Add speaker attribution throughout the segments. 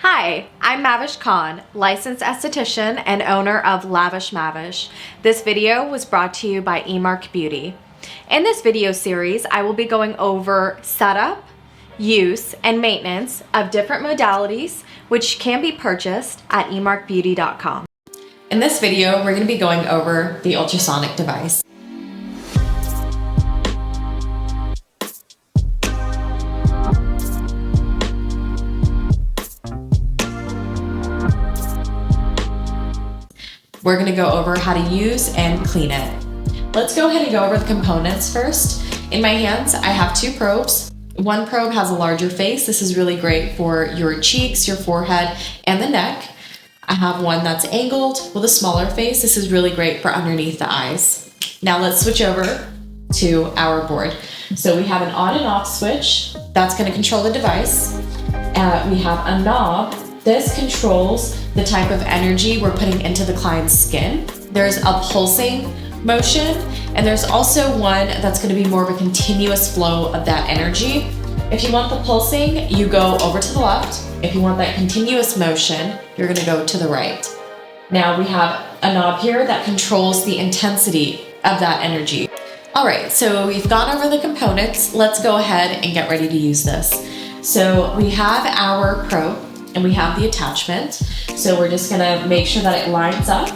Speaker 1: Hi, I'm Mavish Khan, licensed esthetician and owner of Lavish Mavish. This video was brought to you by eMark Beauty. In this video series, I will be going over setup, use, and maintenance of different modalities which can be purchased at eMarkBeauty.com. In this video, we're going to be going over the UltraSonic device. We're going to go over how to use and clean it. Let's go ahead and go over the components first. In my hands, I have two probes. One probe has a larger face. This is really great for your cheeks, your forehead, and the neck. I have one that's angled with a smaller face. This is really great for underneath the eyes. Now let's switch over to our board. So we have an on and off switch. That's going to control the device. We have a knob. This controls the type of energy we're putting into the client's skin. There's a pulsing motion, and there's also one that's going to be more of a continuous flow of that energy. If you want the pulsing, you go over to the left. If you want that continuous motion, you're going to go to the right. Now we have a knob here that controls the intensity of that energy. All right, so we've gone over the components. Let's go ahead and get ready to use this. So we have our probe and we have the attachment. So we're just gonna make sure that it lines up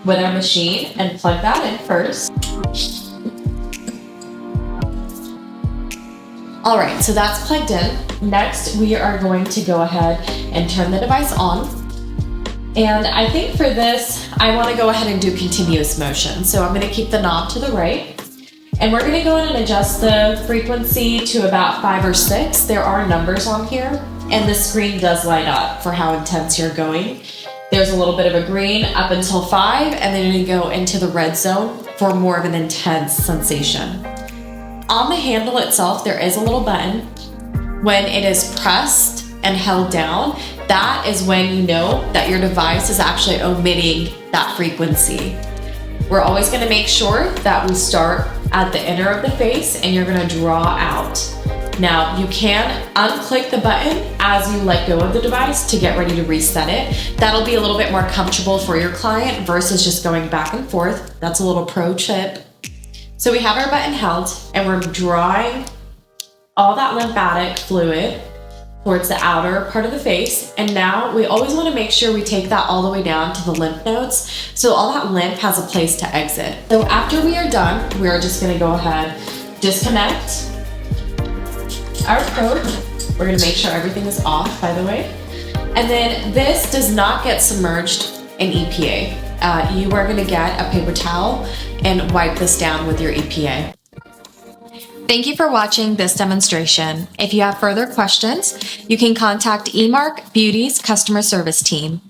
Speaker 1: with our machine and plug that in first. All right, so that's plugged in. Next, we are going to go ahead and turn the device on. And I think for this, I wanna go ahead and do continuous motion. So I'm gonna keep the knob to the right. And we're gonna go in and adjust the frequency to about 5 or 6. There are numbers on here, and the screen does light up for how intense you're going. There's a little bit of a green up until 5, and then you go into the red zone for more of an intense sensation. On the handle itself, there is a little button. When it is pressed and held down, that is when you know that your device is actually omitting that frequency. We're always gonna make sure that we start at the inner of the face and you're gonna draw out. Now, you can unclick the button as you let go of the device to get ready to reset it. That'll be a little bit more comfortable for your client versus just going back and forth. That's a little pro tip. So we have our button held and we're drawing all that lymphatic fluid towards the outer part of the face. And now we always want to make sure we take that all the way down to the lymph nodes so all that lymph has a place to exit. So after we are done, we are just going to go ahead, disconnect our probe. We're going to make sure everything is off, by the way. And then this does not get submerged in EPA. You are going to get a paper towel and wipe this down with your EPA. Thank you for watching this demonstration. If you have further questions, you can contact eMark Beauty's customer service team.